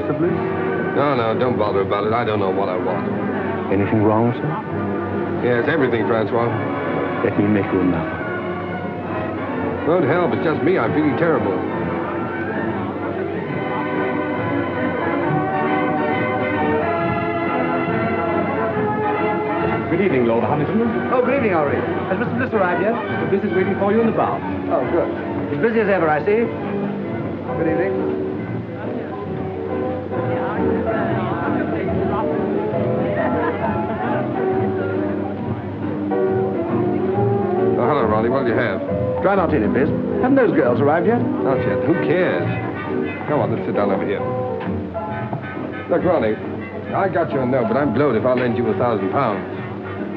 Mr. Bliss? No, don't bother about it. I don't know what I want. Anything wrong, sir? Yes, everything, Francois. Let me make you an offer. Good help, it's just me. I'm feeling terrible. Good evening, Lord Huntington. Oh, good evening, Henri. Has Mr. Bliss arrived yet? Mr. Bliss is waiting for you in the bar. Oh, good. As busy as ever, I see. Good evening. Oh, hello, Ronnie. What do you have? Dry martini, please. Haven't those girls arrived yet? Not yet. Who cares? Come on, let's sit down over here. Look, Ronnie, I got your note, but I'm blowed if I'll lend you £1,000.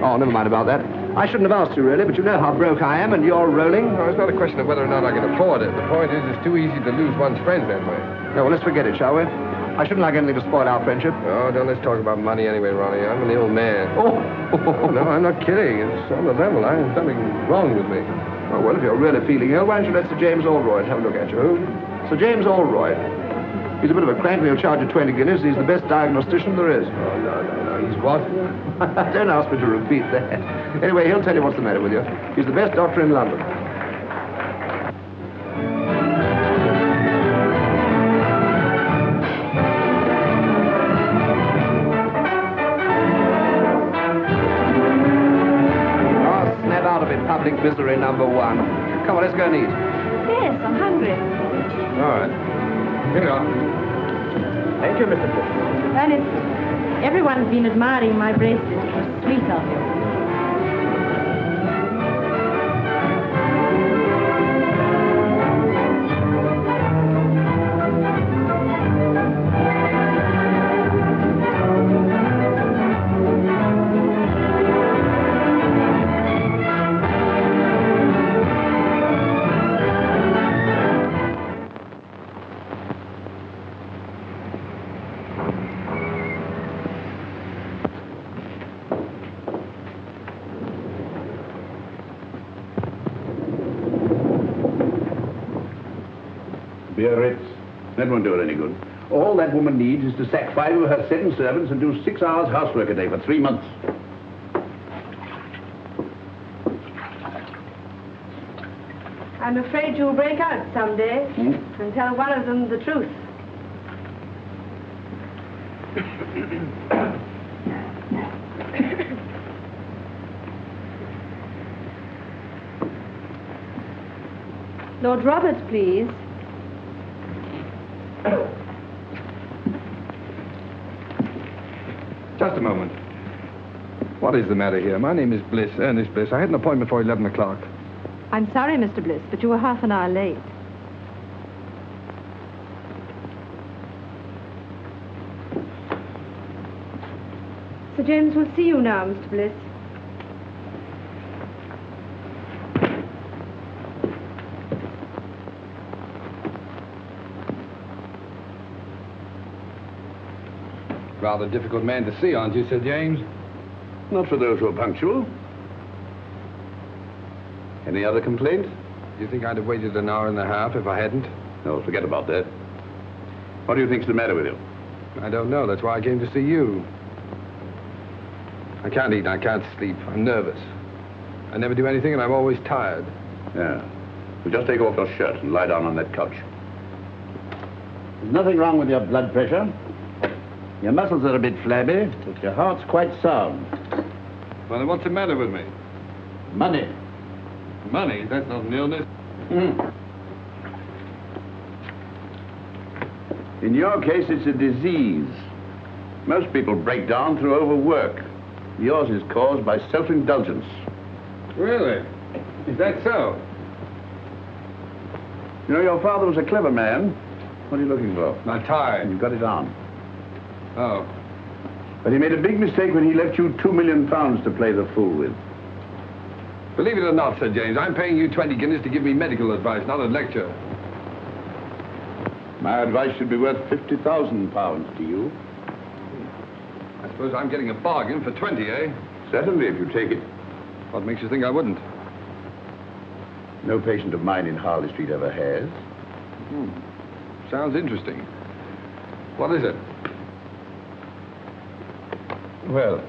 Oh, never mind about that. I shouldn't have asked you, really, but you know how broke I am, and you're rolling. No, it's not a question of whether or not I can afford it. The point is, it's too easy to lose one's friends that way. No, well, let's forget it, shall we? I shouldn't like anything to spoil our friendship. Oh, don't let's talk about money anyway, Ronnie. I'm an ill man. Oh! No, I'm not kidding. It's on the level. There's something wrong with me. Oh, well, if you're really feeling ill, why don't you let Sir James Aldroyd have a look at you? Who? Sir James Aldroyd. He's a bit of a crank, and he'll charge you 20 guineas. He's the best diagnostician there is. Oh, no. He's what? Don't ask me to repeat that. Anyway, he'll tell you what's the matter with you. He's the best doctor in London. Oh, snap out of it, public misery number one. Come on, let's go and eat. Yes, I'm hungry. All right. Here you are. Thank you, Mr. Bliss. Ernest, everyone's been admiring my bracelet. It was sweet of you. Biarritz. That won't do it any good. All that woman needs is to sack 5 of her 7 servants and do 6 hours housework a day for 3 months. I'm afraid you'll break out someday and tell one of them the truth. Lord Roberts, please. Just a moment. What is the matter here? My name is Bliss, Ernest Bliss. I had an appointment for 11 o'clock. I'm sorry, Mr. Bliss, but you were half an hour late. Sir James will see you now, Mr. Bliss. Rather difficult man to see, aren't you, Sir James? Not for those who are punctual. Any other complaint? Do you think I'd have waited an hour and a half if I hadn't? No, forget about that. What do you think's the matter with you? I don't know. That's why I came to see you. I can't eat and I can't sleep. I'm nervous. I never do anything and I'm always tired. Yeah. Well, just take off your shirt and lie down on that couch. There's nothing wrong with your blood pressure. Your muscles are a bit flabby, but your heart's quite sound. Well, then what's the matter with me? Money. Money? That's not an illness. In your case, it's a disease. Most people break down through overwork. Yours is caused by self-indulgence. Really? Is that so? You know, your father was a clever man. What are you looking for? My tie. And you got it on. Oh. But he made a big mistake when he left you £2 million to play the fool with. Believe it or not, Sir James, I'm paying you 20 guineas to give me medical advice, not a lecture. My advice should be worth £50,000 to you. I suppose I'm getting a bargain for 20, eh? Certainly, if you take it. What makes you think I wouldn't? No patient of mine in Harley Street ever has. Sounds interesting. What is it? Well,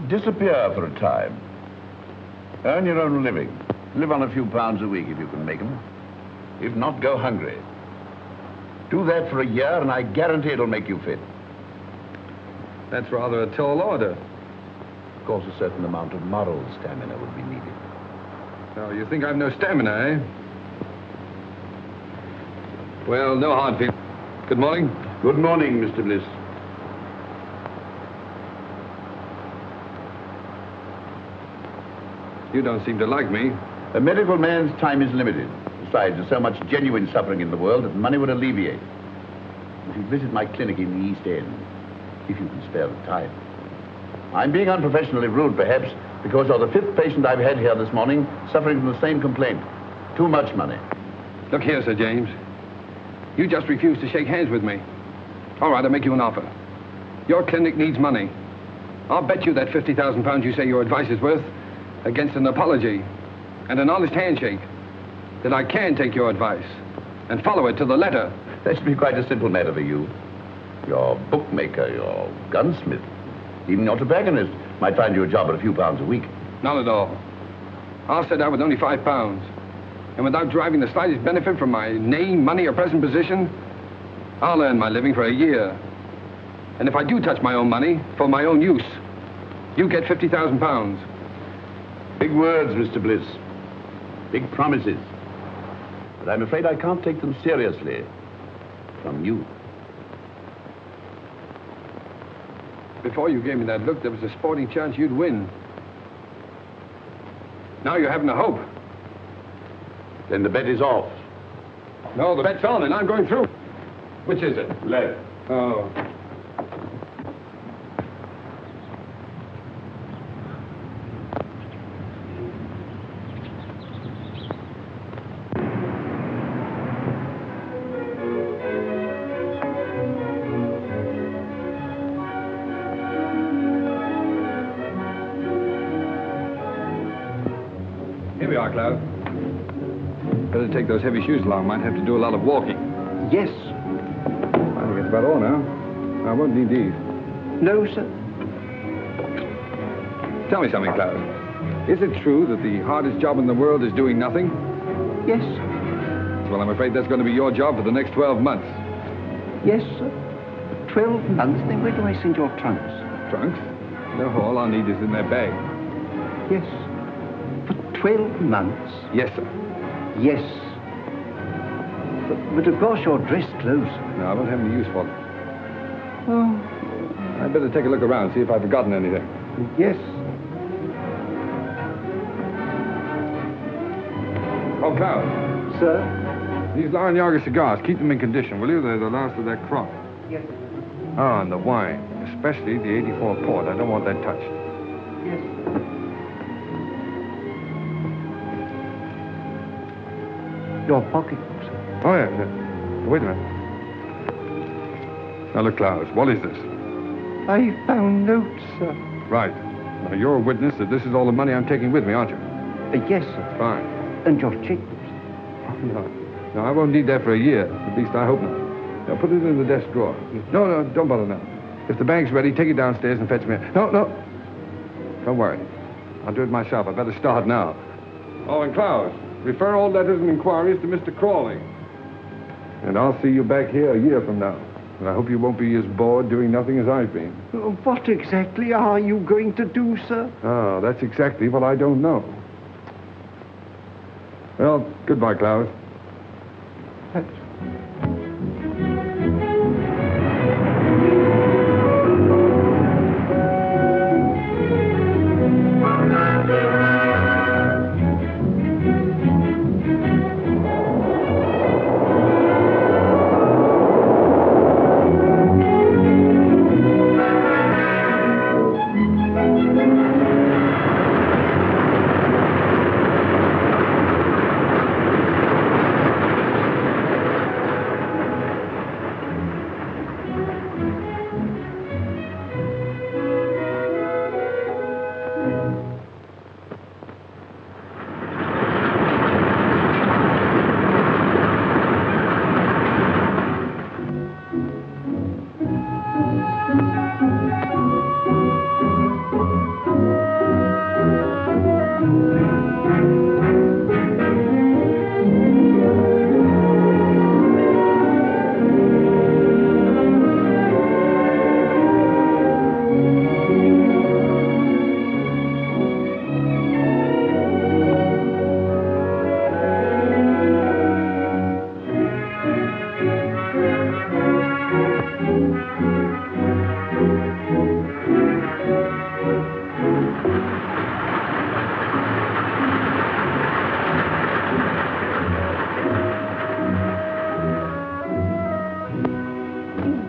disappear for a time. Earn your own living. Live on a few pounds a week if you can make them. If not, go hungry. Do that for a year and I guarantee it'll make you fit. That's rather a tall order. Of course, a certain amount of moral stamina would be needed. Oh, you think I've no stamina, eh? Well, no hard feelings. Good morning. Good morning, Mr. Bliss. You don't seem to like me. A medical man's time is limited. Besides, there's so much genuine suffering in the world that money would alleviate. If you visit my clinic in the East End, if you can spare the time. I'm being unprofessionally rude, perhaps, because you're the 5th patient I've had here this morning suffering from the same complaint. Too much money. Look here, Sir James. You just refused to shake hands with me. All right, I'll make you an offer. Your clinic needs money. I'll bet you that £50,000 you say your advice is worth against an apology and an honest handshake that I can take your advice and follow it to the letter. That should be quite a simple matter for you. Your bookmaker, your gunsmith, even your tobacconist might find you a job at a few pounds a week. Not at all. I'll set out with only £5. And without deriving the slightest benefit from my name, money, or present position, I'll earn my living for a year. And if I do touch my own money for my own use, you get £50,000. Big words, Mr. Bliss. Big promises. But I'm afraid I can't take them seriously from you. Before you gave me that look, there was a sporting chance you'd win. Now you're having a hope. Then the bet is off. No, the bet's on, and I'm going through. Which is it? Left. Oh. Here we are, Cloud. Better take those heavy shoes along. Might have to do a lot of walking. Yes. I think that's about all now. I won't need these. No, sir. Tell me something, Cloud. Is it true that the hardest job in the world is doing nothing? Yes. Well, I'm afraid that's going to be your job for the next 12 months. Yes, sir. 12 months? Then where do I send your trunks? Trunks? No, all I'll need is in their bag. Yes. For 12 months? Yes, sir. Yes. But of course you're dress clothes. No, I won't have any use for them. Oh. I'd better take a look around, see if I've forgotten anything. Yes. Oh, Cloud. Sir? These Larnaga cigars, keep them in condition, will you? They're the last of that crop. Yes. Oh, and the wine, especially the 84 port. I don't want that touched. Yes. Your pocketbook, sir. Oh, yeah. Wait a minute. Now, look, Cloud, what is this? I found notes, sir. Right. Now, you're a witness that this is all the money I'm taking with me, aren't you? Yes, sir. Fine. And your checkbook, sir. Oh, no. No, I won't need that for a year. At least I hope not. Now, put it in the desk drawer. No, don't bother now. If the bag's ready, take it downstairs and fetch me. No. Don't worry. I'll do it myself. I better start now. Oh, and Cloud, refer all letters and inquiries to Mr. Crawley. And I'll see you back here a year from now. And I hope you won't be as bored doing nothing as I've been. What exactly are you going to do, sir? Oh, that's exactly what I don't know. Well, goodbye, Cloud.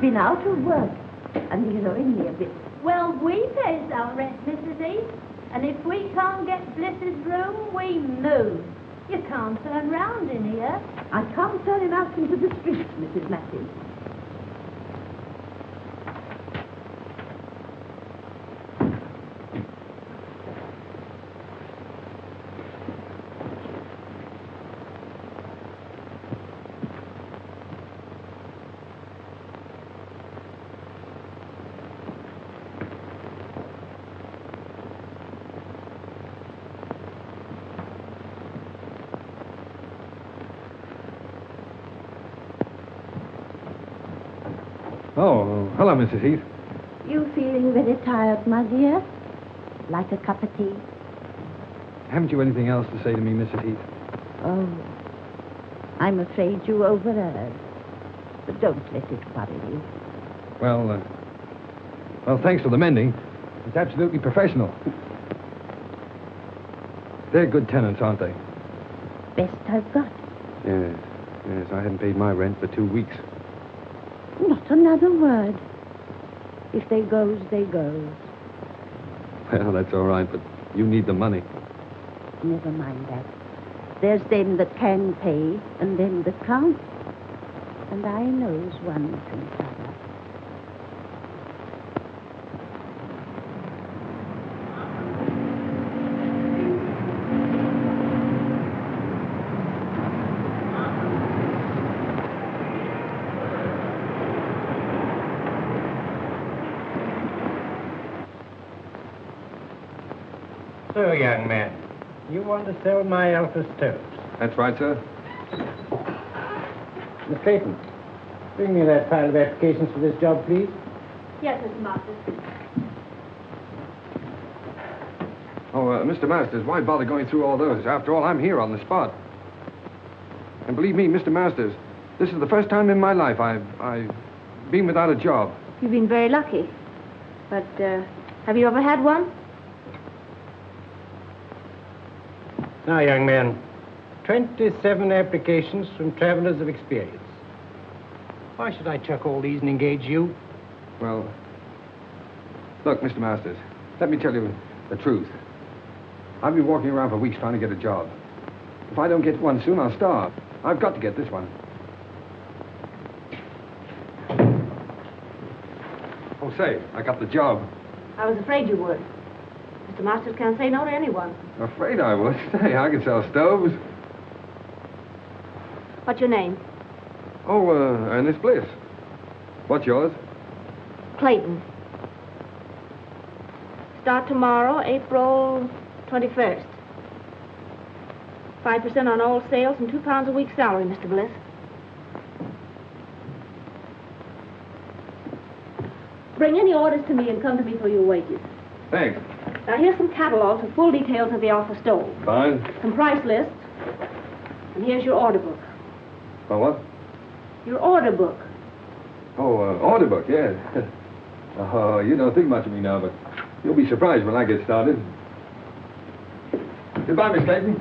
been out of work, and he's owing me a bit. Well, we pays our rent, Mrs. Heath. And if we can't get Bliss's room, we move. You can't turn round in here. I can't turn him out into the streets, Mrs. Matthews. Oh, hello, Mrs. Heath. You feeling very tired, my dear? Like a cup of tea? Haven't you anything else to say to me, Mrs. Heath? Oh, I'm afraid you overheard. But don't let it worry you. Well, thanks for the mending. It's absolutely professional. They're good tenants, aren't they? Best I've got. Yes, I haven't paid my rent for 2 weeks. Not another word. If they goes, they goes. Well, that's all right, but you need the money. Never mind that. There's them that can pay and them that can't. And I knows one from t'other. So, young man, you want to sell my Alpha stoves? That's right, sir. Miss Clayton, bring me that pile of applications for this job, please. Yes, Mr. Masters. Oh, Mr. Masters, why bother going through all those? After all, I'm here on the spot. And believe me, Mr. Masters, this is the first time in my life I've been without a job. You've been very lucky. But, have you ever had one? Now, young man, 27 applications from travelers of experience. Why should I chuck all these and engage you? Well, look, Mr. Masters, let me tell you the truth. I've been walking around for weeks trying to get a job. If I don't get one soon, I'll starve. I've got to get this one. Oh, say, I got the job. I was afraid you would. Mr. Masters can't say no to anyone. Afraid I would. Say, I can sell stoves. What's your name? Oh, Ernest Bliss. What's yours? Clayton. Start tomorrow, April 21st. 5% on all sales and £2 a week salary, Mr. Bliss. Bring any orders to me and come to me for your wages. Thanks. Now, here's some catalogs with full details of the Alpha stove. Fine. Some price lists. And here's your order book. Oh, what? Your order book. Oh, order book, yes. Oh, you don't think much of me now, but you'll be surprised when I get started. Goodbye, Miss Clayton.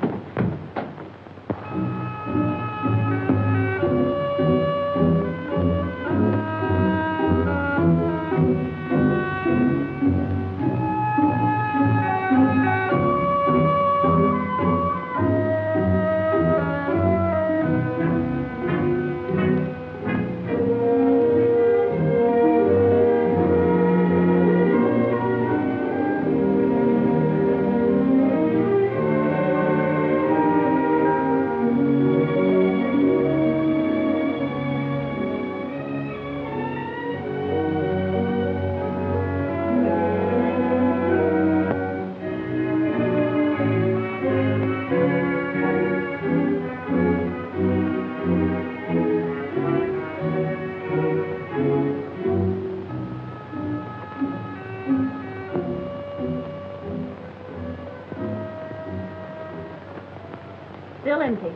Still empty.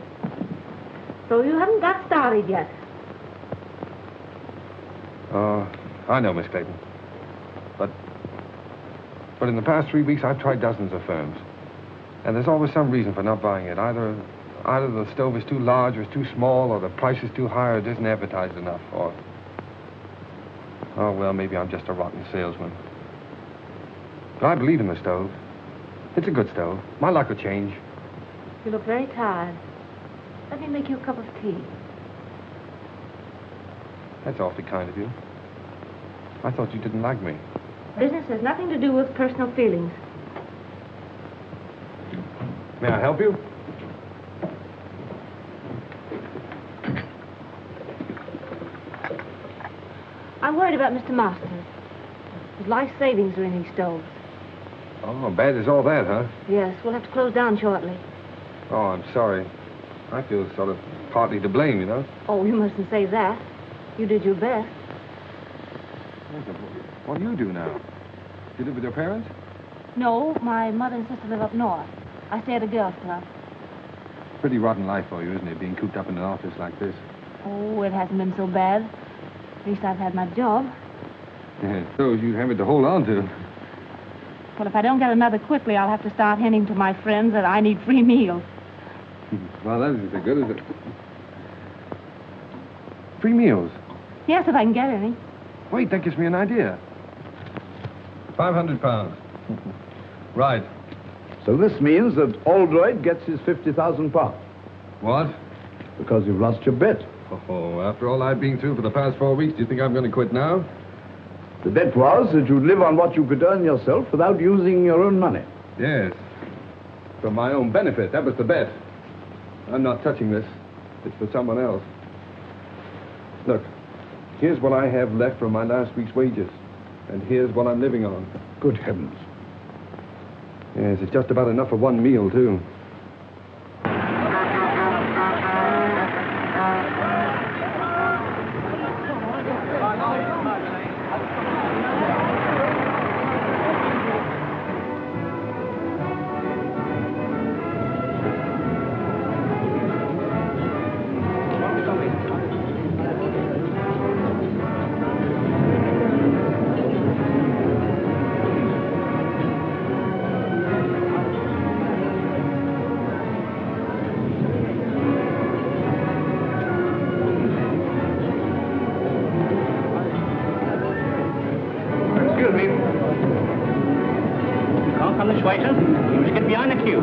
So you haven't got started yet. I know, Miss Clayton. But in the past 3 weeks, I've tried dozens of firms. And there's always some reason for not buying it. Either the stove is too large or it's too small, or the price is too high, or it isn't advertised enough, or... Oh, well, maybe I'm just a rotten salesman. But I believe in the stove. It's a good stove. My luck will change. You look very tired. Let me make you a cup of tea. That's awfully kind of you. I thought you didn't like me. Business has nothing to do with personal feelings. May I help you? I'm worried about Mr. Masters. His life savings are in these stoves. Oh, bad as all that, huh? Yes, we'll have to close down shortly. Oh, I'm sorry. I feel sort of partly to blame, you know. Oh, you mustn't say that. You did your best. What do you do now? Do you live with your parents? No, my mother and sister live up north. I stay at a girls' club. Pretty rotten life for you, isn't it, being cooped up in an office like this? Oh, it hasn't been so bad. At least I've had my job. Yeah, those you have it to hold on to. Well, if I don't get another quickly, I'll have to start hinting to my friends that I need free meals. Well, that isn't so good, is it? Free meals? Yes, if I can get any. Wait, that gives me an idea. 500 pounds. Right. So this means that Aldroyd gets his 50,000 pounds. What? Because you've lost your bet. Oh, after all I've been through for the past 4 weeks, do you think I'm going to quit now? The bet was that you'd live on what you could earn yourself without using your own money. Yes. For my own benefit. That was the bet. I'm not touching this. It's for someone else. Look, here's what I have left from my last week's wages. And here's what I'm living on. Good heavens. Yes, it's just about enough for one meal, too.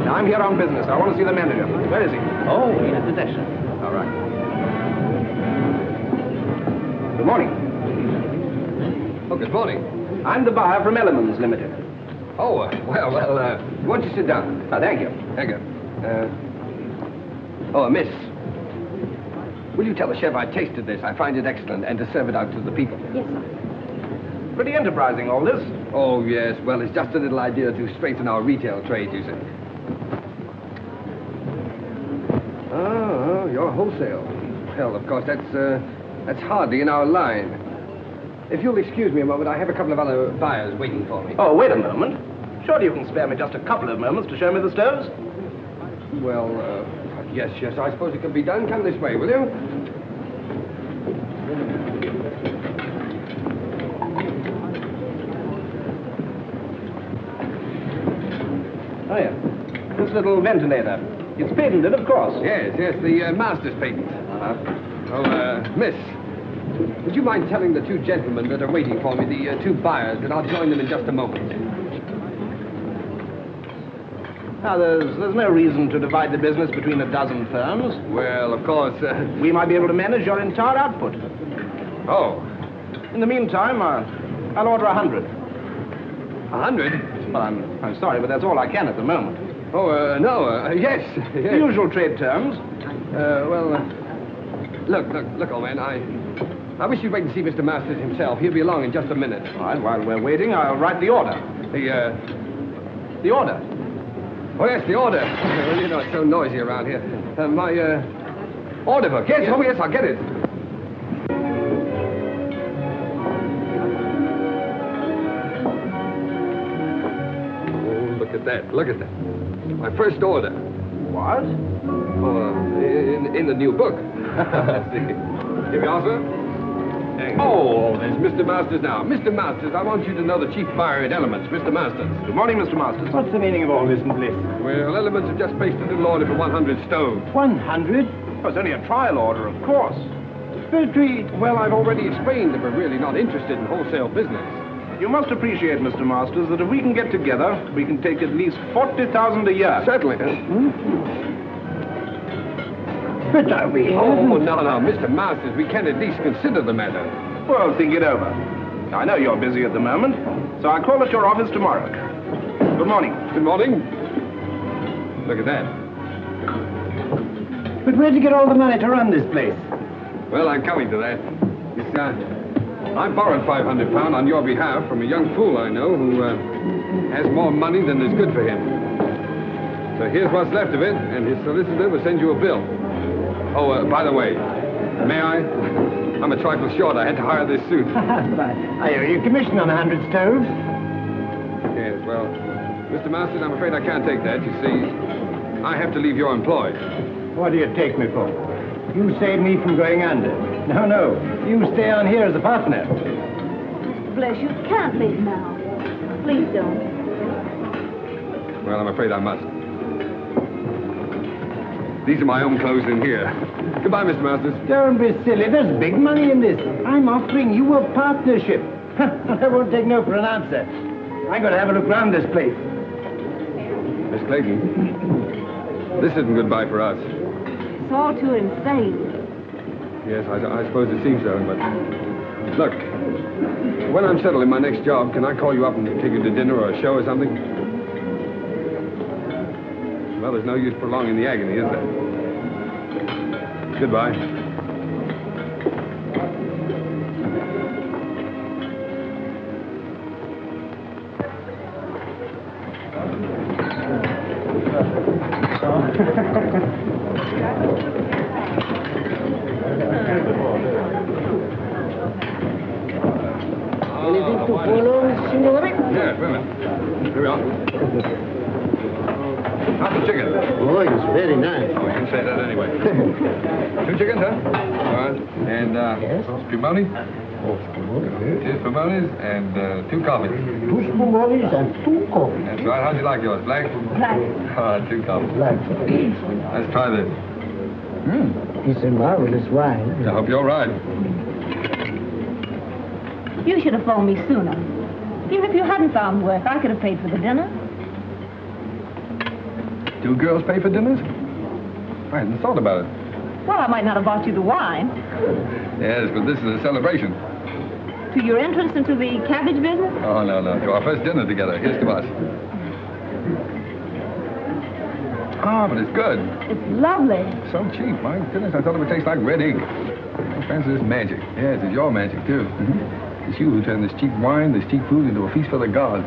I'm here on business. I want to see the manager. Where is he? Oh, he's at the desk. All right. Good morning. Oh, good morning. I'm the buyer from Elements Limited. Oh, well, why don't you sit down? Oh, thank you. Thank you. Miss. Will you tell the chef I tasted this? I find it excellent, and to serve it out to the people. Yes, sir. Pretty enterprising, all this. Oh, yes. Well, it's just a little idea to strengthen our retail trade, you see. Oh, you're wholesale. Well, of course, that's hardly in our line. If you'll excuse me a moment, I have a couple of other buyers waiting for me. Oh, wait a moment. Surely you can spare me just a couple of moments to show me the stoves? Well, yes, I suppose it can be done. Come this way, will you? Oh, yeah. This little ventilator. It's patented, of course. Yes, the master's patent. Miss, would you mind telling the two gentlemen that are waiting for me, the two buyers, that I'll join them in just a moment? Now, there's no reason to divide the business between a dozen firms. Well, of course, We might be able to manage your entire output. Oh. In the meantime, I'll order 100. 100? Well, I'm sorry, but that's all I can at the moment. Oh, no, yes. The usual trade terms. Look, old man, I wish you'd wait and see Mr. Masters himself. He'll be along in just a minute. All right, while we're waiting, I'll write the order. The order? Oh, yes, the order. Well, you know, it's so noisy around here. My order book. Yes, oh, yes, I'll get it. Oh, look at that. My first order. What? Oh, in the new book. Here we are, sir. Oh, there's Mr. Masters now. Mr. Masters, I want you to know the chief buyer at Elements, Mr. Masters. Good morning, Mr. Masters. What's the meaning of all this, Bliss? Well, Elements have just placed a little order for 100 stoves. 100? Oh, it's only a trial order, of course. expiatory. Well, I've already explained that we're really not interested in wholesale business. You must appreciate, Mr. Masters, that if we can get together, we can take at least 40,000 a year. Certainly. But are we... Oh, no, Mr. Masters, we can at least consider the matter. Well, think it over. I know you're busy at the moment, so I'll call at your office tomorrow. Good morning. Good morning. Look at that. But where'd you get all the money to run this place? Well, I'm coming to that. I borrowed £500 on your behalf from a young fool I know who has more money than is good for him. So here's what's left of it, and his solicitor will send you a bill. Oh, by the way, may I? I'm a trifle short. I had to hire this suit. I owe you commission on 100 stoves. Yes, well, Mr. Masters, I'm afraid I can't take that. You see, I have to leave your employ. What do you take me for? You saved me from going under. No. You stay on here as a partner. Bless you, can't leave now. Please don't. Well, I'm afraid I must. These are my own clothes in here. Goodbye, Mr. Masters. Don't be silly. There's big money in this. I'm offering you a partnership. I won't take no for an answer. I'm going to have a look round this place. Miss Clayton, this isn't goodbye for us. It's all too insane. Yes, I suppose it seems so, but... Look, when I'm settled in my next job, can I call you up and take you to dinner or a show or something? Well, there's no use prolonging the agony, is there? Goodbye. Anything to follow, signore? Yes, wait a minute. Here we are. How's the chicken? Oh, it's very nice. Oh, you can say that anyway. 2 chickens, huh? All right. And, spumoni? Oh, spumoni. 2 spumonis and 2 coffees. 2 spumonis and 2 coffees. That's right. How'd you like yours? Black? Black. 2 coffees. Black. Let's try this. It's a marvelous wine. I hope you're right. You should have phoned me sooner. Even if you hadn't found work, I could have paid for the dinner. 2 girls pay for dinners? I hadn't thought about it. Well, I might not have bought you the wine. Yes, but this is a celebration. To your entrance into the cabbage business? Oh, no. To our first dinner together. Here's to us. Ah, but it's good. It's lovely. So cheap. My goodness, I thought it would taste like red ink. Oh, Francis, it's magic. Yes, it's your magic, too. Mm-hmm. It's you who turned this cheap wine, this cheap food into a feast for the gods.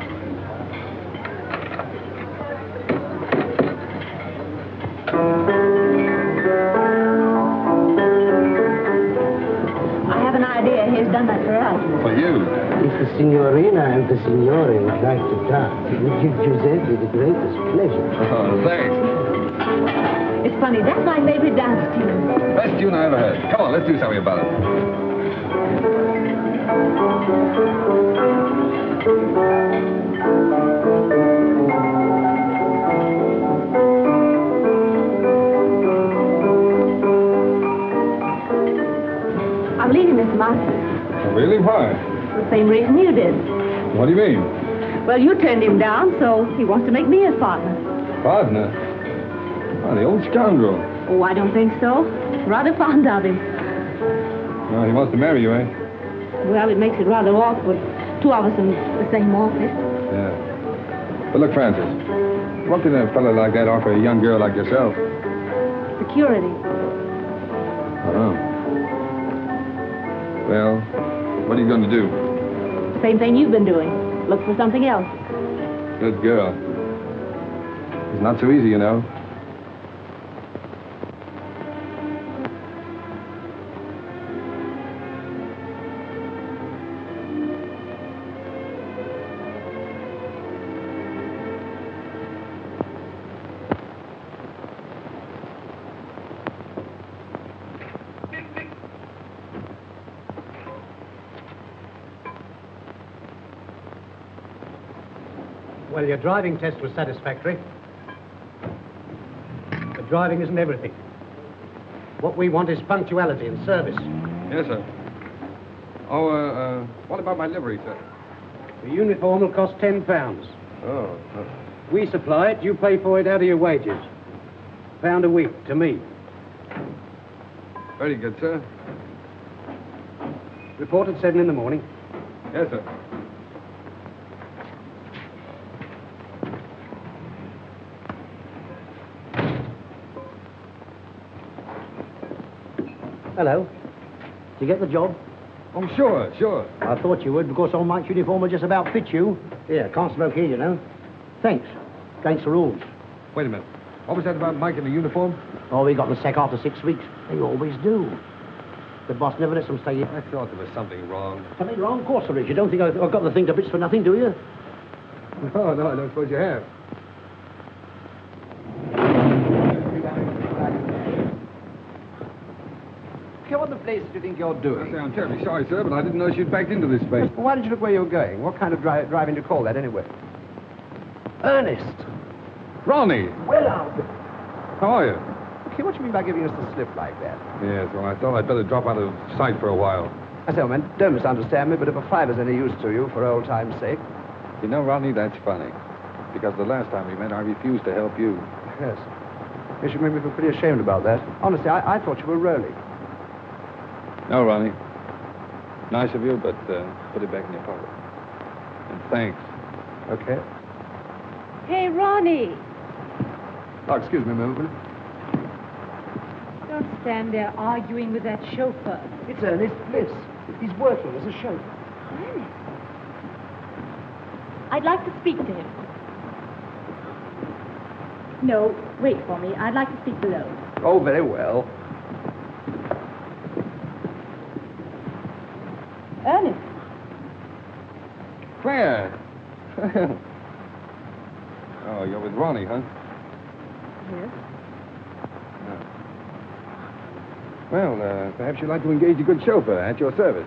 I have an idea. He's done that for us. For you. If the signorina and the signore would like to dance, it would give Giuseppe the greatest pleasure. Oh, thanks. It's funny. That's my favorite dance tune. Best tune I ever heard. Come on, let's do something about it. I'm leaving, Mr. Masters. Oh, really? Why? For the same reason you did. What do you mean? Well, you turned him down, so he wants to make me his partner. Partner? Oh, the old scoundrel. Oh, I don't think so. Rather fond of him. Oh, he wants to marry you, eh? Well, it makes it rather awkward. 2 of us in the same office. Yeah. But look, Francis, what can a fellow like that offer a young girl like yourself? Security. Oh. Well, what are you going to do? Same thing you've been doing. Look for something else. Good girl. It's not so easy, you know. Well, your driving test was satisfactory. But driving isn't everything. What we want is punctuality and service. Yes, sir. Oh, what about my livery, sir? The uniform will cost £10. Oh. We supply it, you pay for it out of your wages. £1 a week to me. Very good, sir. Report at 7 in the morning. Yes, sir. Hello. Did you get the job? Oh, sure, sure. I thought you would, because old Mike's uniform will just about fit you. Here, can't smoke here, you know. Thanks. Against the rules. Wait a minute. What was that about Mike in the uniform? Oh, he got the sack after 6 weeks. They always do. The boss never lets them stay here. I thought there was something wrong. Something wrong? Of course there is. You don't think I've got the thing to bits for nothing, do you? No, I don't suppose you have. What the place do you think you're doing? I'm terribly sorry, sir, but I didn't know she'd backed into this space. Why did you look where you were going? What kind of driving do you call that, anyway? Ernest! Ronnie! Well, Alfred. How are you? Okay, what do you mean by giving us the slip like that? Yes, well, I thought I'd better drop out of sight for a while. I say, man, don't misunderstand me, but if a fiver's any use to you, for old time's sake. You know, Ronnie, that's funny. Because the last time we met, I refused to help you. Yes. You should make me feel pretty ashamed about that. Honestly, I thought you were rolling. No, Ronnie. Nice of you, but put it back in your pocket. And thanks. Okay. Hey, Ronnie. Oh, excuse me a moment. Don't stand there arguing with that chauffeur. It's Ernest Bliss. He's working as a chauffeur. Ernest? I'd like to speak to him. No, wait for me. I'd like to speak below. Oh, very well. Ernest. Claire! Oh, you're with Ronnie, huh? Yes. Well, perhaps you'd like to engage a good chauffeur at your service.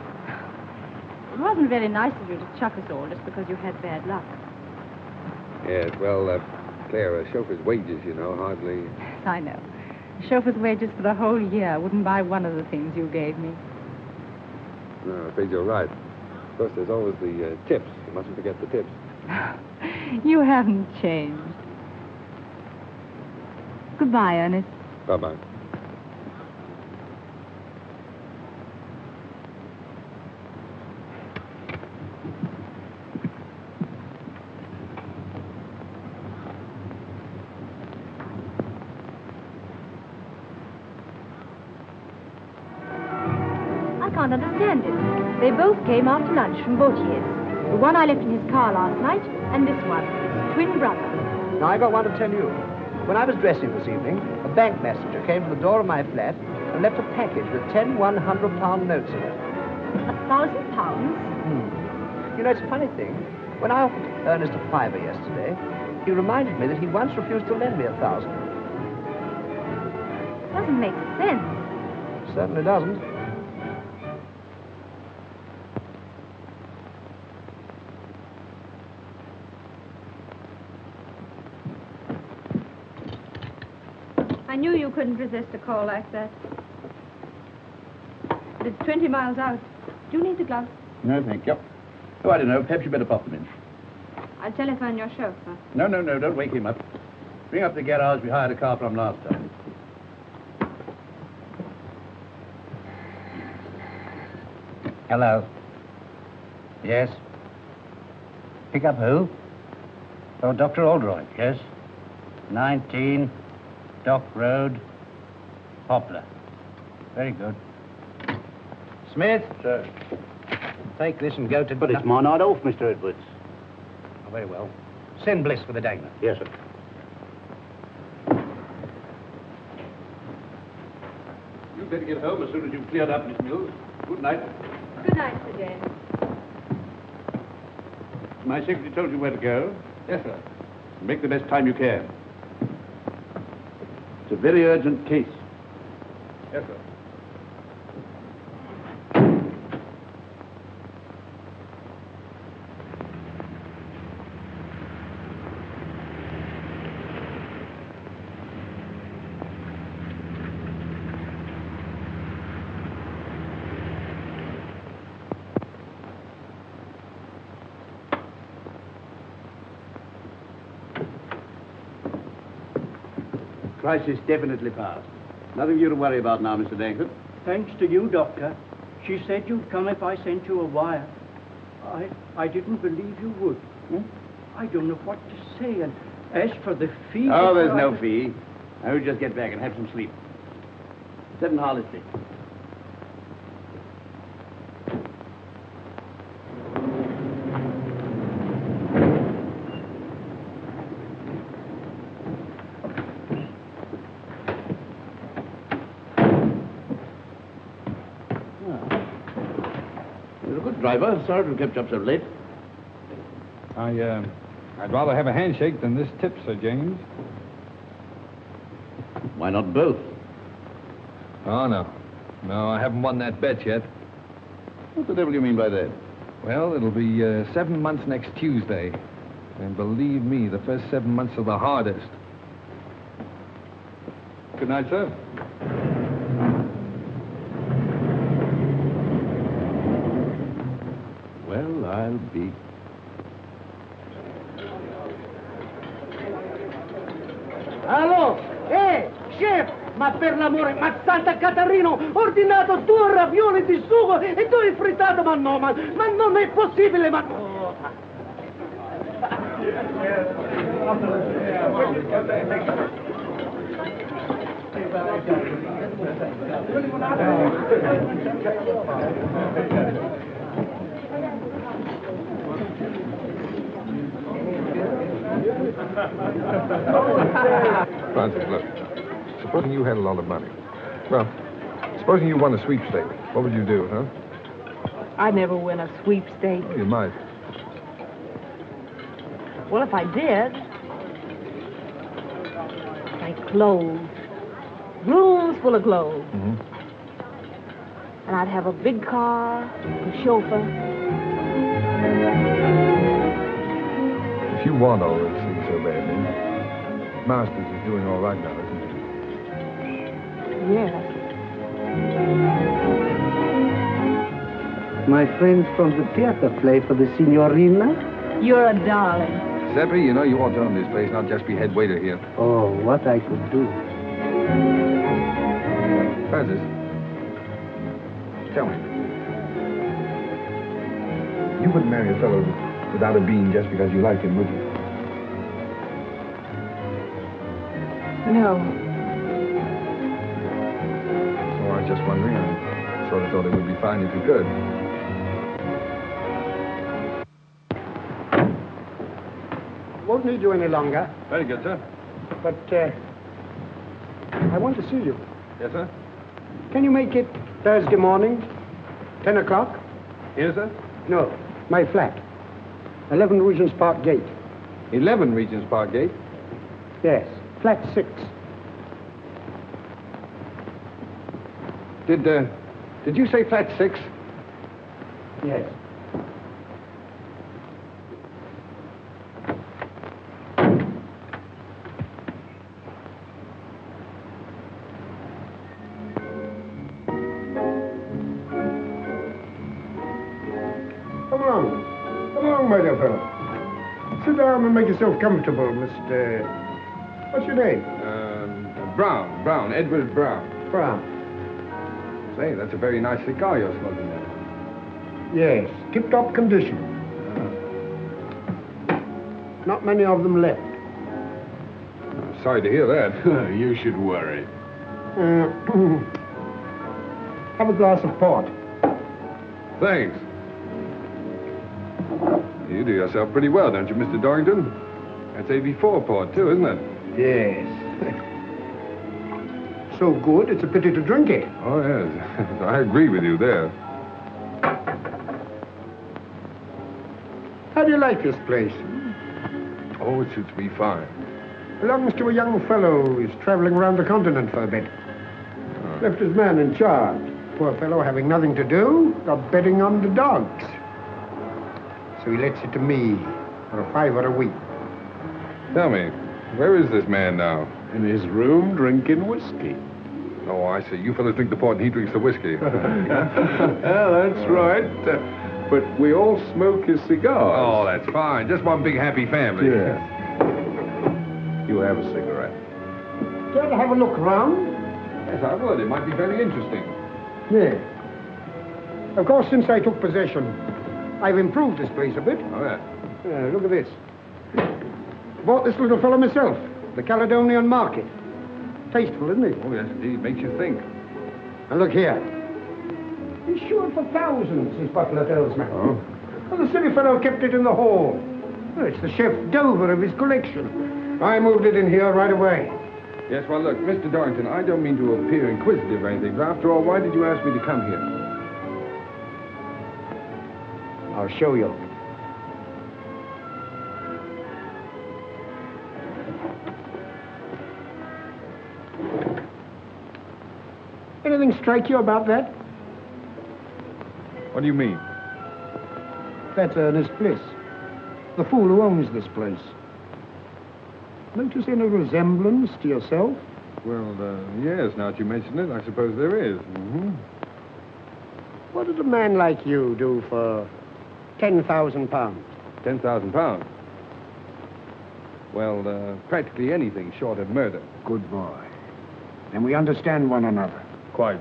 It wasn't very nice of you to chuck us all just because you had bad luck. Yes, well, Claire, a chauffeur's wages, you know, hardly... I know. A chauffeur's wages for the whole year wouldn't buy one of the things you gave me. No, I'm afraid you're right. Of course, there's always the tips. You mustn't forget the tips. You haven't changed. Goodbye, Ernest. Bye-bye. I can't understand it. They both came after lunch from Bautier's. The one I left in his car last night, and this one, his twin brother. Now, I got one to tell you. When I was dressing this evening, a bank messenger came to the door of my flat and left a package with 10 £100 notes in it. £1,000? You know, it's a funny thing. When I offered Ernest a fiver yesterday, he reminded me that he once refused to lend me 1,000. Doesn't make sense. Certainly doesn't. I knew you couldn't resist a call like that. But it's 20 miles out. Do you need the gloves? No, thank you. Oh, I don't know. Perhaps you better pop them in. I'll telephone your chauffeur. No, don't wake him up. Bring up the garage we hired a car from last time. Hello. Yes? Pick up who? Oh, Dr. Aldroyd, yes. 19 Dock Road, Poplar. Very good. Smith? Sir. Take this and go to... But it's my night off, Mr. Edwards. Oh, very well. Send Bliss for the dagger. Yes, sir. You'd better get home as soon as you've cleared up, Miss Mills. Good night. Good night, Sir James. My secretary told you where to go. Yes, sir. Make the best time you can. It's a very urgent case. Yes, sir. Crisis definitely past. Nothing for you to worry about now, Mr. Dankford. Thanks to you, Doctor. She said you'd come if I sent you a wire. I didn't believe you would. I don't know what to say, and as for the fee... Oh, there's no fee. I would just get back and have some sleep. Sit in Harley Street. You're a good driver. Sorry to have kept you up so late. I'd rather have a handshake than this tip, Sir James. Why not both? Oh, no. No, I haven't won that bet yet. What the devil do you mean by that? Well, it'll be 7 months next Tuesday. And believe me, the first 7 months are the hardest. Good night, sir. Well, I'll be... Allo? Chef! Ma per l'amore, ma Santa Catarino, ho ordinato 2 ravioli di sugo e 2 frittato, ma no, ma non è possibile, ma... Oh. Francis, look. Supposing you had a lot of money. Well, supposing you won a sweepstake, what would you do, huh? I'd never win a sweepstake. You might. Well, if I did, like clothes. Rooms full of clothes. Mm-hmm. And I'd have a big car, a chauffeur. If you want all those things so badly, Masters is doing all right now, isn't he? Yes. My friends from the theater play for the signorina? You're a darling. Seppi, you know you ought to own this place, not just be head waiter here. Oh, what I could do. Francis, tell me. You wouldn't marry a fellow without a bean just because you liked him, would you? No. Oh, I was just wondering. I sort of thought it would be fine if you could. Won't need you any longer. Very good, sir. But, I want to see you. Yes, sir? Can you make it Thursday morning, 10 o'clock? Here, sir? No, my flat. 11 Regent's Park Gate. 11 Regent's Park Gate? Yes, flat 6. Did you say flat 6? Yes. Come along, my dear fellow. Sit down and make yourself comfortable, Mr... What's your name? Brown, Edward Brown. Brown. Say, that's a very nice cigar you're smoking there. Yes, tip-top condition. Not many of them left. I'm sorry to hear that. You should worry. Have a glass of port. Thanks. You do yourself pretty well, don't you, Mr. Dorrington? That's AB4 port, too, isn't it? Yes. So good, it's a pity to drink it. Oh, yes. I agree with you there. How do you like this place? Oh, it suits me fine. Belongs to a young fellow who's traveling around the continent for a bit. Left his man in charge. Poor fellow having nothing to do, got betting on the dogs. So he lets it to me for a $5 a week. Tell me, where is this man now? In his room, drinking whiskey. Oh, I see. You fellas drink the port and he drinks the whiskey. That's right. But we all smoke his cigars. Oh, that's fine. Just one big happy family. Yeah. You have a cigarette. Care to have a look round? Yes, I would. It might be very interesting. Yeah. Of course, since I took possession, I've improved this place a bit. Oh, yeah. Look at this. Bought this little fellow myself, the Caledonian Market. Tasteful, isn't it? Oh, yes, indeed. Makes you think. And look here. He's sure for thousands, his butler tells me. Oh? Well, the silly fellow kept it in the hall. Well, it's the chef d'oeuvre of his collection. I moved it in here right away. Yes, well, look, Mr. Dorrington, I don't mean to appear inquisitive or anything, but after all, why did you ask me to come here? I'll show you. Anything strike you about that? What do you mean? That's Ernest Bliss, the fool who owns this place. Notice any resemblance to yourself? Well, yes, now that you mention it, I suppose there is. Mm-hmm. What did a man like you do for £10,000? £10,000? Well, practically anything short of murder. Good boy. Then we understand one another. Quite.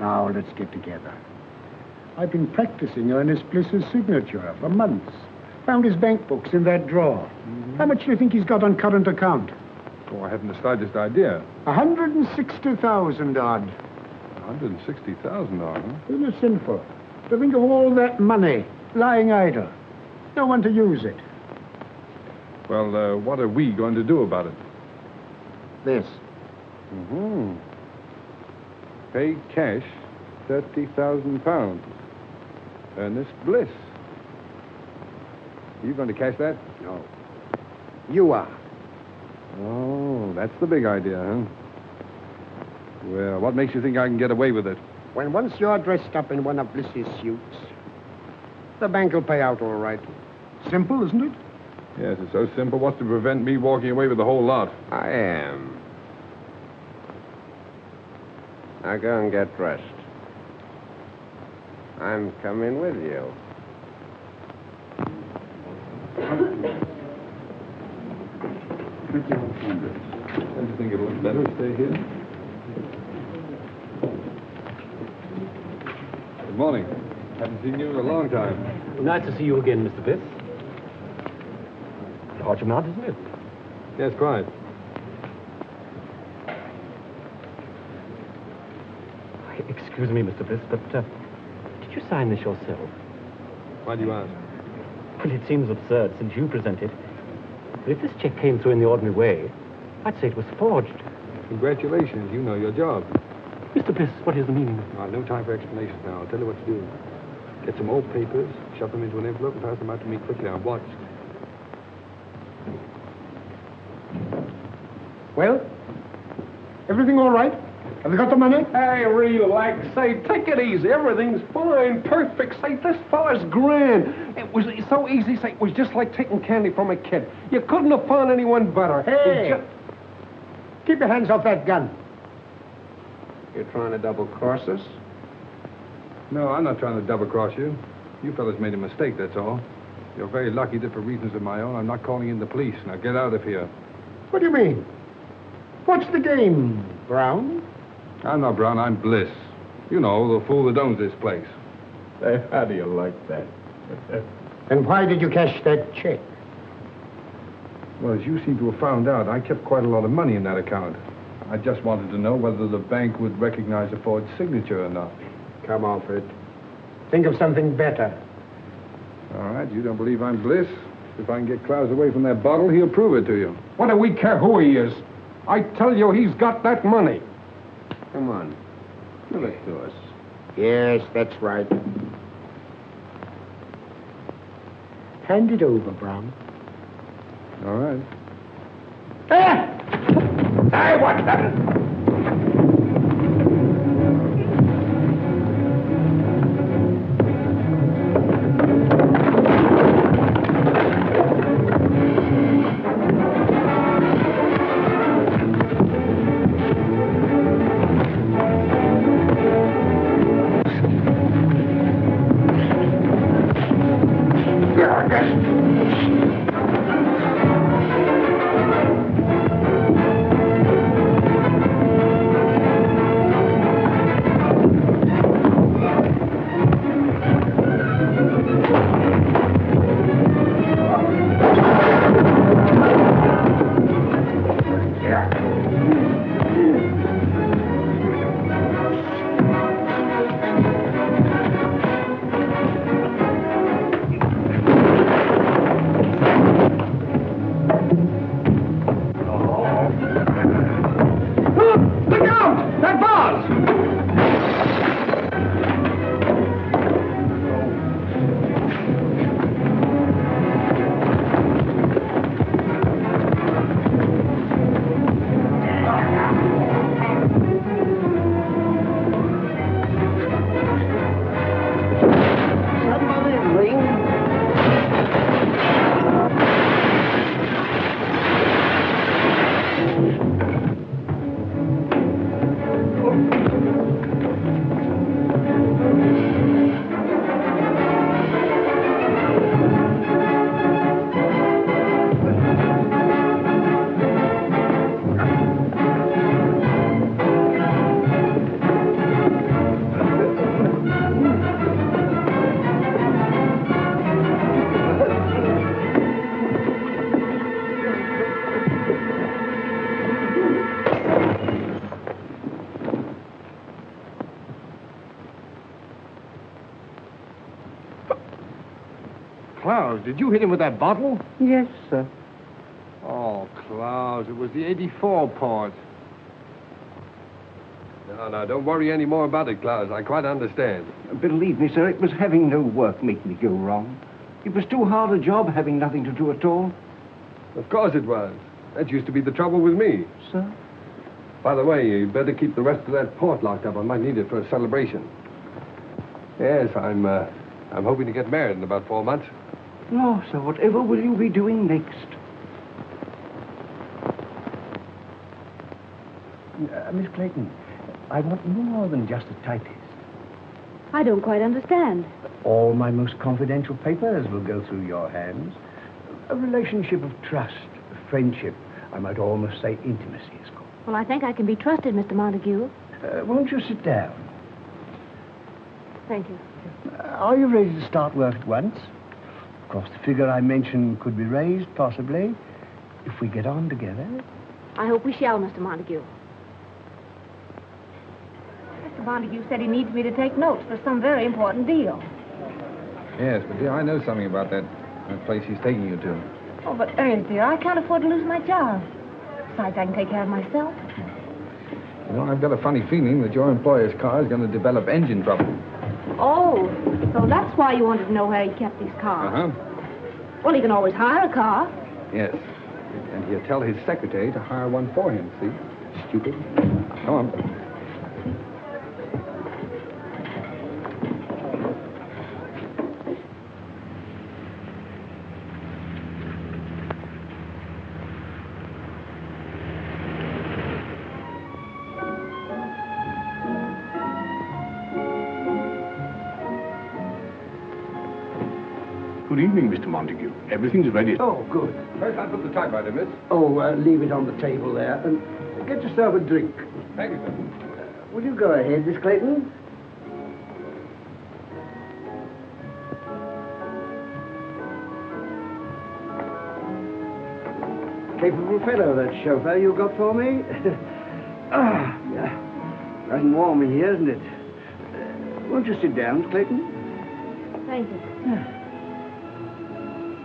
Now, let's get together. I've been practicing Ernest Bliss's signature for months. Found his bank books in that drawer. Mm-hmm. How much do you think he's got on current account? Oh, I haven't the slightest idea. 160,000 odd. 160,000 odd, huh? Isn't it sinful to think of all that money lying idle? No one to use it. Well, what are we going to do about it? This. Mm-hmm. Pay cash £30,000. Ernest Bliss. Are you going to cash that? No. You are. Oh, that's the big idea, huh? Well, what makes you think I can get away with it? When once you're dressed up in one of Bliss's suits, the bank will pay out all right. Simple, isn't it? Yes, it's so simple. What's to prevent me walking away with the whole lot? I am. Now go and get dressed. I'm coming with you. Don't you think it looks better to stay here? Good morning. Haven't seen you in a long time. Nice to see you again, Mr. Bliss. Large amount, isn't it? Yes, quite. Excuse me, Mr. Bliss, but did you sign this yourself? Why do you ask? Well, it seems absurd since you present it. But if this check came through in the ordinary way, I'd say it was forged. Congratulations, you know your job. Mr. Bliss, what is the meaning? No time for explanations now. I'll tell you what to do. Get some old papers, shove them into an envelope, and pass them out to me quickly. I'm watched. Well, everything all right? Have you got the money? Hey, relax. Say, take it easy. Everything's fine, perfect. Say, this fella's grand. It was so easy. Say, it was just like taking candy from a kid. You couldn't have found anyone better. Hey! Keep your hands off that gun. You're trying to double-cross us? No, I'm not trying to double-cross you. You fellas made a mistake, that's all. You're very lucky that for reasons of my own, I'm not calling in the police. Now get out of here. What do you mean? What's the game, Brown? I'm not Brown, I'm Bliss. You know, the fool that owns this place. Say, how do you like that? And why did you cash that check? Well, as you seem to have found out, I kept quite a lot of money in that account. I just wanted to know whether the bank would recognize a forged signature or not. Come, Alfred. Think of something better. All right, you don't believe I'm Bliss? If I can get Klaus away from that bottle, he'll prove it to you. What do we care who he is? I tell you, he's got that money. Come on. Give it to us. Yes, that's right. Hand it over, Brown. All right. Hey, what's that? Clowes, did you hit him with that bottle? Yes, sir. Oh, Clowes, it was the 84 part. No, don't worry any more about it, Clowes. I quite understand. Believe me, sir, it was having no work make me go wrong. It was too hard a job having nothing to do at all. Of course it was. That used to be the trouble with me. Sir? By the way, you'd better keep the rest of that port locked up. I might need it for a celebration. Yes, I'm hoping to get married in about 4 months. No, sir, whatever will you be doing next? Miss Clayton, I want more than just a typist. I don't quite understand. All my most confidential papers will go through your hands. A relationship of trust, of friendship, I might almost say intimacy is called. Well, I think I can be trusted, Mr. Montague. Won't you sit down? Thank you. Are you ready to start work at once? Of course, the figure I mentioned could be raised, possibly, if we get on together. I hope we shall, Mr. Montague. Mr. Montague said he needs me to take notes for some very important deal. Yes, but dear, I know something about that place he's taking you to. Oh, but Ernest, dear, I can't afford to lose my job. Besides, I can take care of myself. You know, I've got a funny feeling that your employer's car is going to develop engine trouble. Oh, so that's why you wanted to know where he kept his car. Uh-huh. Well, he can always hire a car. Yes. And he'll tell his secretary to hire one for him, see? Stupid. Come on. Good evening, Mr. Montague. Everything's ready. Oh, good. First, I put the typewriter, miss. Oh, leave it on the table there. And get yourself a drink. Thank you, sir. Will you go ahead, Miss Clayton? Capable fellow, that chauffeur you got for me. Yeah. Nice and warm in here, isn't it? Won't you sit down, Clayton? Thank you.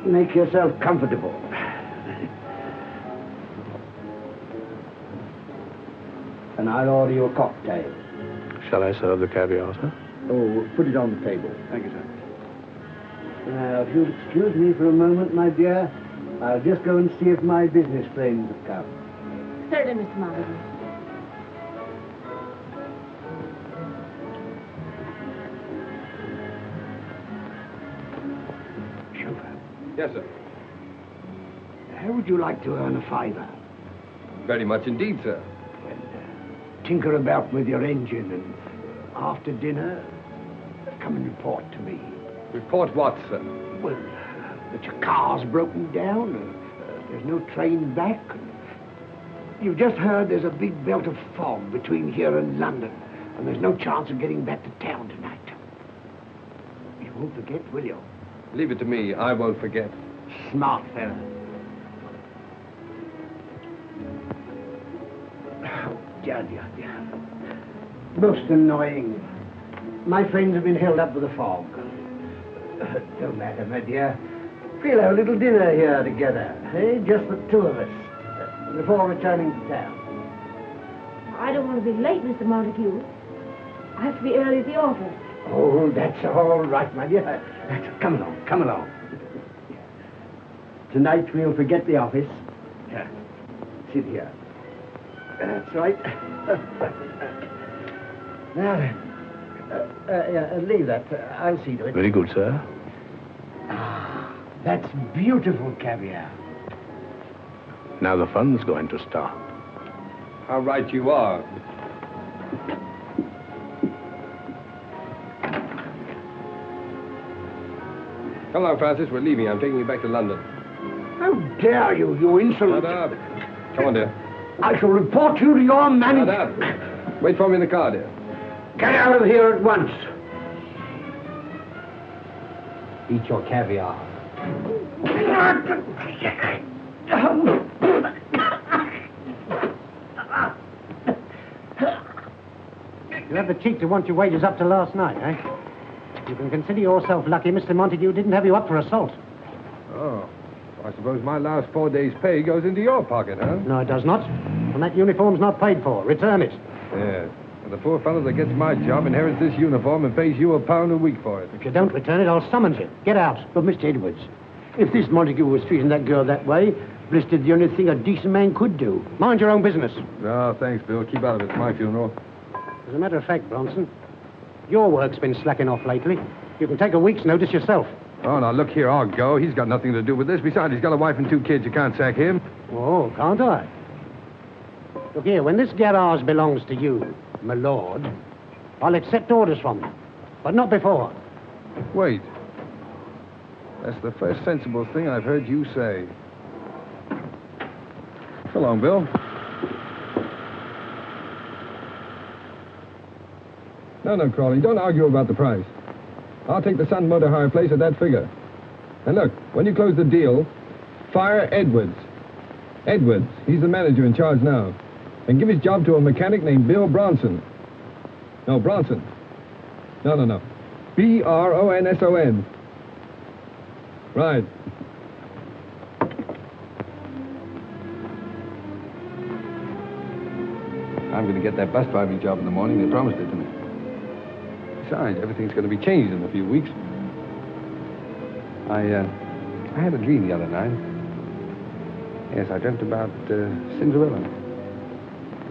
Make yourself comfortable. And I'll order you a cocktail. Shall I serve the caviar, sir? Oh, put it on the table. Thank you, sir. Now, if you'll excuse me for a moment, my dear, I'll just go and see if my business friends have come. Certainly, Mr. Montague. Yes, sir. How would you like to earn a fiver? Very much indeed, sir. Tinker about with your engine, and after dinner, come and report to me. Report what, sir? Well, that your car's broken down, and there's no train back. You've just heard there's a big belt of fog between here and London, and there's no chance of getting back to town tonight. You won't forget, will you? Leave it to me. I won't forget. Smart fella. Oh, dear. Most annoying. My friends have been held up with the fog. Don't matter, my dear. We'll have a little dinner here together, eh? Just the two of us, before returning to town. I don't want to be late, Mr. Montague. I have to be early at the office. Oh, that's all right, my dear. Come along. Tonight we'll forget the office. Sit here. That's right. Now then, leave that. I'll see to it. Very good, sir. That's beautiful caviar. Now the fun's going to start. How right you are. Come along, Francis. We're leaving. I'm taking you back to London. How dare you, you insolent... Shut up. Come on, dear. I shall report you to your manager. Shut up. Wait for me in the car, dear. Get out of here at once. Eat your caviar. You have the cheek to want your wages up to last night, eh? You can consider yourself lucky Mr. Montague didn't have you up for assault. Oh. I suppose my last 4 days' pay goes into your pocket, huh? No, it does not. And that uniform's not paid for. Return it. Yeah. And the poor fellow that gets my job inherits this uniform and pays you £1 a week for it. If you don't return it, I'll summons you. Get out. But, Mr. Edwards, if this Montague was treating that girl that way, Bliss did the only thing a decent man could do. Mind your own business. No, thanks, Bill. Keep out of it. It's my funeral. As a matter of fact, Bronson, your work's been slacking off lately. You can take a week's notice yourself. Oh, now, look here. I'll go. He's got nothing to do with this. Besides, he's got a wife and 2 kids. You can't sack him. Oh, can't I? Look here, when this garage belongs to you, my lord, I'll accept orders from you. But not before. Wait. That's the first sensible thing I've heard you say. So long, Bill. No, Crawley, don't argue about the price. I'll take the Sun Motor Hire place at that figure. And look, when you close the deal, fire Edwards. Edwards, he's the manager in charge now. And give his job to a mechanic named Bill Bronson. No, Bronson. No. B-R-O-N-S-O-N. Right. I'm going to get that bus driving job in the morning. They promised it to me. Besides, everything's going to be changed in a few weeks. I had a dream the other night. Yes, I dreamt about Cinderella.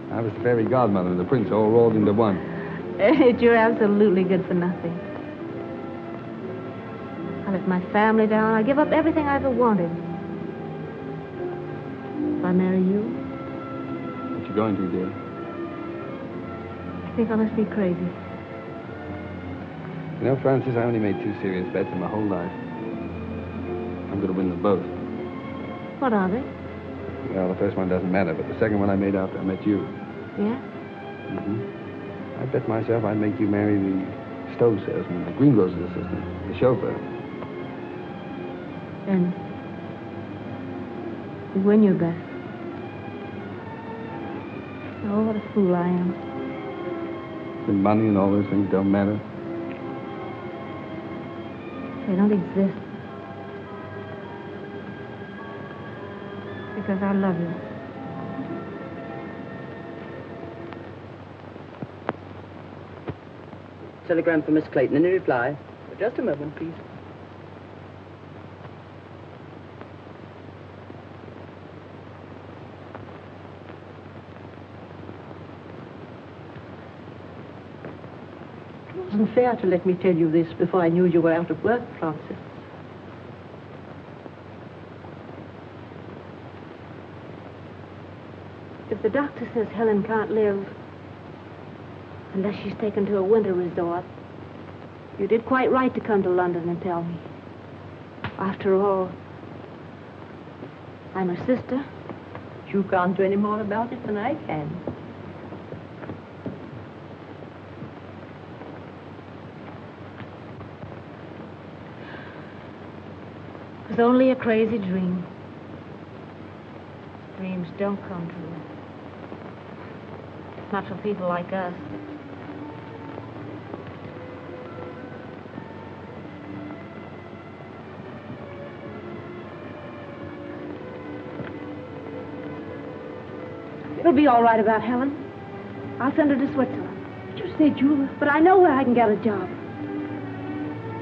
I was the fairy godmother and the prince all rolled into one. You're absolutely good for nothing. I let my family down. I give up everything I ever wanted. If I marry you, What you going to, dear? I think I must be crazy. You know, Francis, I only made 2 serious bets in my whole life. I'm going to win them both. What are they? Well, the first one doesn't matter, but the second one I made after I met you. Yeah? I bet myself I'd make you marry the stove salesman, the greengrocer's assistant, the chauffeur. And you win your bet. Oh, what a fool I am. The money and all those things don't matter. They don't exist. Because I love you. Telegram for Miss Clayton. Any reply? Just a moment, please. It wasn't fair to let me tell you this before I knew you were out of work, Francis. If the doctor says Helen can't live unless she's taken to a winter resort, you did quite right to come to London and tell me. After all, I'm her sister. You can't do any more about it than I can. It was only a crazy dream. Dreams don't come true. Not for people like us. It'll be all right about Helen. I'll send her to Switzerland. You said you were... But I know where I can get a job.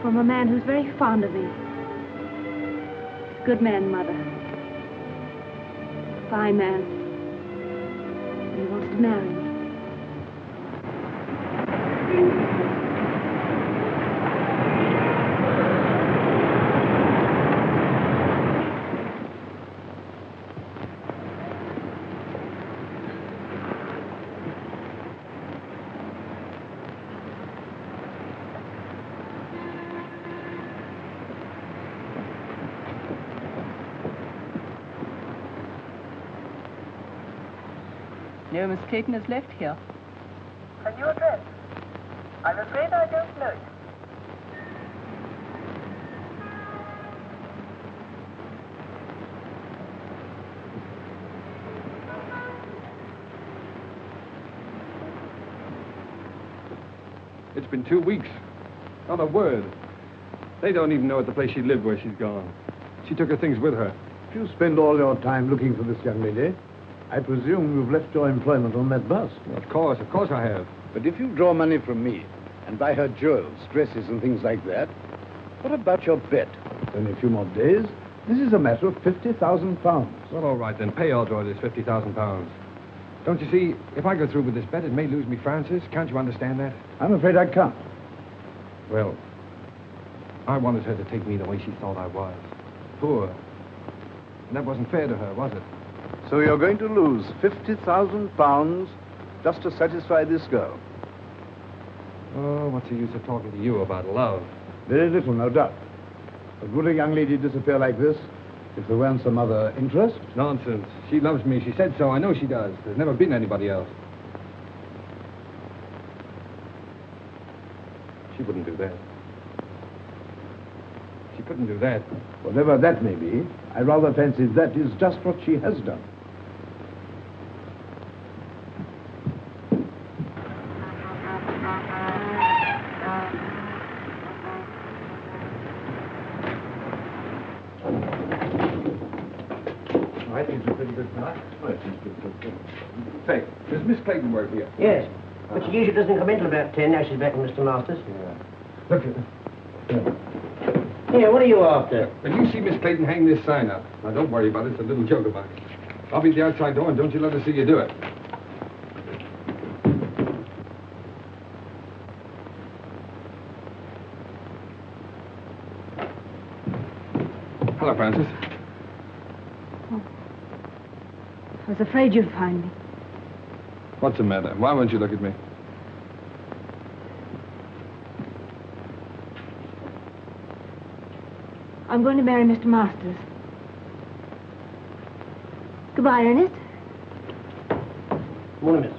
From a man who's very fond of me. Good man, Mother. Fine man. He wants to marry me. No, Miss Clayton has left here. A new address? I'm afraid I don't know it. It's been 2 weeks. Not a word. They don't even know at the place she lived where she's gone. She took her things with her. If you spend all your time looking for this young lady, I presume you've left your employment on that bus. Of course I have. But if you draw money from me and buy her jewels, dresses, and things like that, what about your bet? Only a few more days. This is a matter of £50,000. Well, all right, then. Pay Aldroyd his £50,000. Don't you see, if I go through with this bet, it may lose me Francis. Can't you understand that? I'm afraid I can't. Well, I wanted her to take me the way she thought I was. Poor. And that wasn't fair to her, was it? So you're going to lose £50,000 just to satisfy this girl? Oh, what's the use of talking to you about love? Very little, no doubt. But would a young lady disappear like this if there weren't some other interest? Nonsense. She loves me. She said so. I know she does. There's never been anybody else. She wouldn't do that. She couldn't do that. Whatever that may be, I rather fancy that is just what she has done. I think it's a pretty good start. Say, does Miss Clayton work here? Yes, but she usually doesn't come in till about 10. Now she's back with Mr. Masters. Look, Here, what are you after? when you see Miss Clayton hang this sign up, now don't worry about it, it's a little joke about it. I'll be at the outside door and don't you let her see you do it. Hello, Francis. I was afraid you'd find me. What's the matter? Why won't you look at me? I'm going to marry Mr. Masters. Goodbye, Ernest. Morning, miss.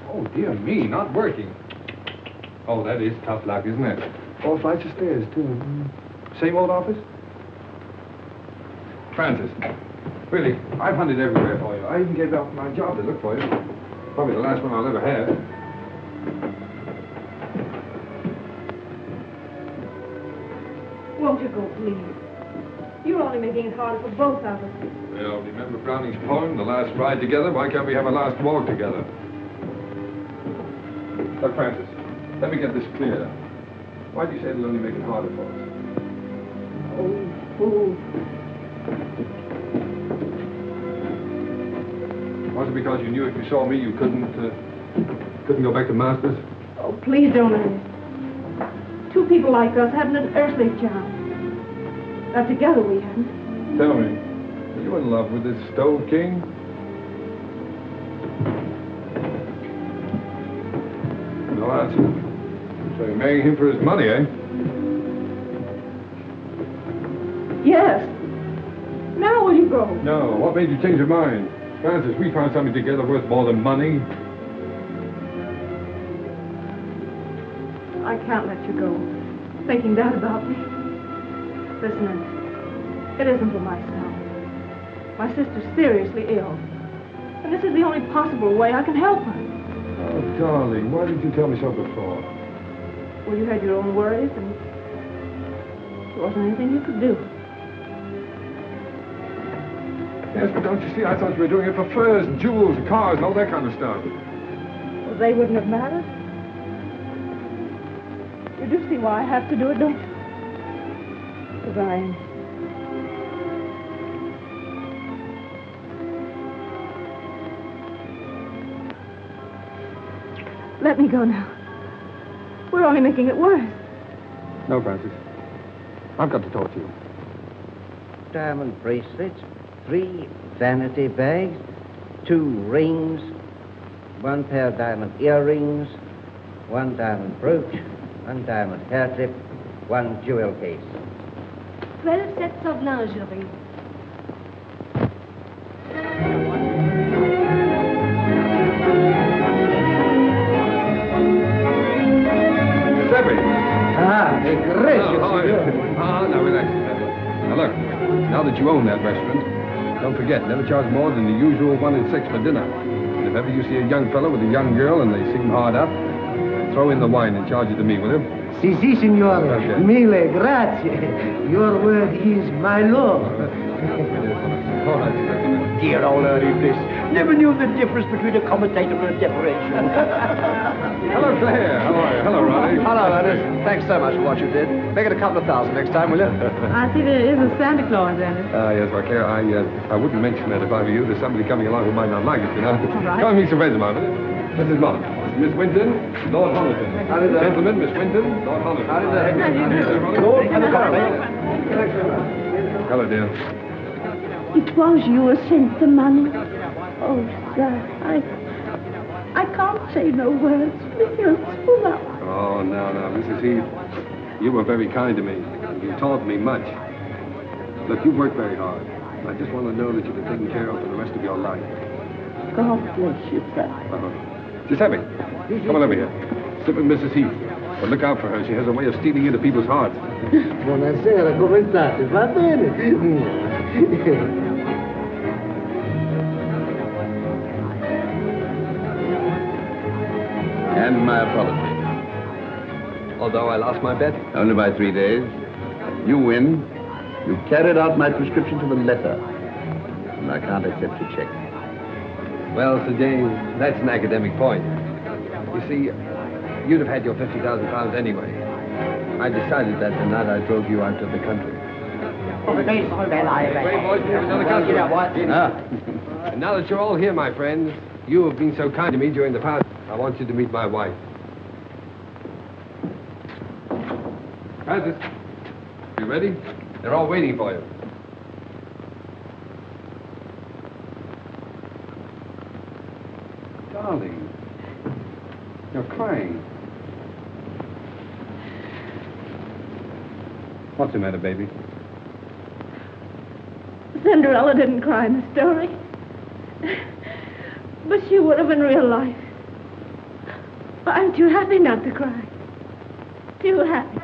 Oh, dear me, not working. Oh, that is tough luck, isn't it? 4 flights of stairs, too. Same old office? Francis, really, I've hunted everywhere for you. I even gave up my job to look for you. Probably the last one I'll ever have. Won't you go, please? You're only making it harder for both of us. Well, remember Browning's poem, The Last Ride Together? Why can't we have a last walk together? Look, Francis, let me get this clear. Why do you say it'll only make it harder for us? Oh. Was it because you knew if you saw me, you couldn't go back to Masters? Oh, please don't, Ernest. Two people like us haven't an earthly chance. Not together we haven't. Tell me, are you in love with this Stove King? No answer. So you're marrying him for his money, eh? Yes. Now will you go? No. What made you change your mind? Francis, we found something together worth more than money. I can't let you go. Thinking that about me. Listen, Ernest. It isn't for myself. My sister's seriously ill. And this is the only possible way I can help her. Oh, darling, why didn't you tell me so before? Well, you had your own worries, and there wasn't anything you could do. Yes, but don't you see, I thought you were doing it for furs and jewels and cars and all that kind of stuff. Well, they wouldn't have mattered. You do see why I have to do it, don't you? Goodbye, Ernest. Let me go now. We're only making it worse. No, Francis. I've got to talk to you. Diamond bracelets, 3 vanity bags, 2 rings, 1 pair of diamond earrings, 1 diamond brooch, 1 diamond hair clip, 1 jewel case. 12 sets of lingerie. Now relax. Now look, now that you own that restaurant, don't forget, never charge more than the usual 1 and 6 for dinner. And if ever you see a young fellow with a young girl and they seem hard up, throw in the wine and charge it to me, will you? Si, signore. Mille grazie. Your word is my law. Dear old Ernie Bliss. Never knew the difference between a commentator and a decoration. Hello, Claire. How are you? Hello, Ronnie. Hello, Ernest. Thanks so much for what you did. Make it a couple of thousand next time, will you? I see there is a Santa Claus, Ernest. Yes, well, Claire, I wouldn't mention that if I were you. There's somebody coming along who might not like it, you know. All right. Come and meet some friends of mine, will you? Mrs. Mott, Miss Winton, Lord Homerton. Gentlemen, Miss Winton, Lord Homerton. Lord, Hello, dear. It was you who sent the money. Oh, sir, I can't say no words. My throat's full up. Oh, no, Mrs. Heath. You were very kind to me. You taught me much. Look, you've worked very hard. I just want to know that you've been taken care of for the rest of your life. God bless you, sir. Giuseppe, come on over here. Sit with Mrs. Heath. But look out for her. She has a way of stealing into people's hearts. Buonasera, come state? Va bene? And my apology. Although I lost my bet? Only by 3 days. You win. You carried out my prescription to the letter. And I can't accept your check. Well, Sir James, that's an academic point. You see, you'd have had your £50,000 anyway. I decided that the night I drove you out to the country. And now that you're all here, my friends, you have been so kind to me during the past, I want you to meet my wife. Francis, you ready? They're all waiting for you. Darling, you're crying. What's the matter, baby? Cinderella didn't cry in the story. But she would have in real life. I'm too happy not to cry. Too happy.